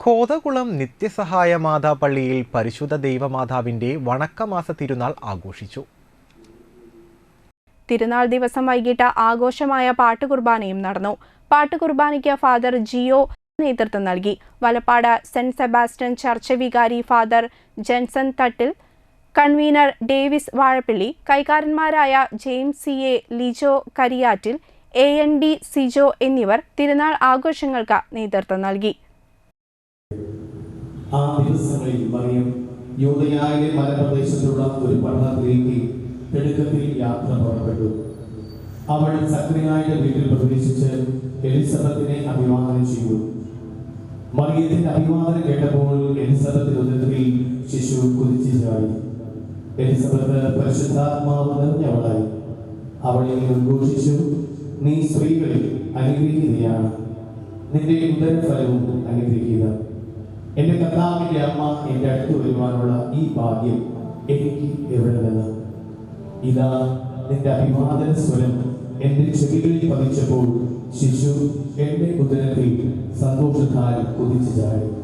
കോതകുളം നിത്യസഹായ മാതാ പള്ളിയിൽ പരിശുദ്ധ ദൈവമാതാവിന്റെ വണക്കമാസ തിരുനാൾ ആഘോഷിച്ചു. തിരുനാൾ ദിവസം വൈകിട്ട് ആഘോഷമായ പാട്ടുകുർബാനയും നടന്നു. പാട്ടുകുർബാനയ്ക്ക് ഫാദർ ജിയോ നേതൃത്വം നൽകി. വലപ്പാട് സെന്റ് സെബാസ്റ്റ്യൻ ചർച്ച് വികാരി father Jenson Thattil, convener Davis Vazhappilly, കൈക്കാരന്മാരായ James CA, Lijo Kariyattil, AND Sijo എന്നിവർ തിരുനാൾ ആഘോഷങ്ങൾക്ക് നേതൃത്വം നൽകി. ആ ദിവസങ്ങളിൽ മറിയം യൂദയായിലെ മലപ്രദേശത്തുള്ള ഒരു പട്ടണത്തിലേക്ക് തിടുക്കത്തിൽ യാത്ര പുറപ്പെട്ടു. അവൾ സക്രിയായുടെ വീട്ടിൽ പ്രവേശിച്ച് എലിസബത്തിനെ അഭിവാദനം ചെയ്തു. മറിയത്തിന്റെ അഭിവാദനം കേട്ടപ്പോൾ എലിസബത്തിന്റെ ഉദരത്തിൽ ശിശു കുതിച്ചു ചാടി. എലിസബത്ത് പരിശുദ്ധാത്മാവ് നിറഞ്ഞവളായി. അവളെ ഉദ്ഘോഷിച്ചു, നീ സ്ത്രീകളിൽ അനുഗ്രഹീതയാണ്, നിന്റെ ഉദരഫലവും അനുഗ്രഹീത. എന്റെ കർത്താവിന്റെ അമ്മ എന്റെ അടുത്ത് വരുവാനുള്ള ഈ ഭാഗ്യം എനിക്ക് എവിടെ നിന്ന്? ഇതാ നിന്റെ അഭിവാദന സ്വരം എന്റെ ചെവികളിൽ പതിച്ചപ്പോൾ ശിശു എന്റെ ഉദരത്തിൽ സന്തോഷത്താൽ കുതിച്ചു ചാടി.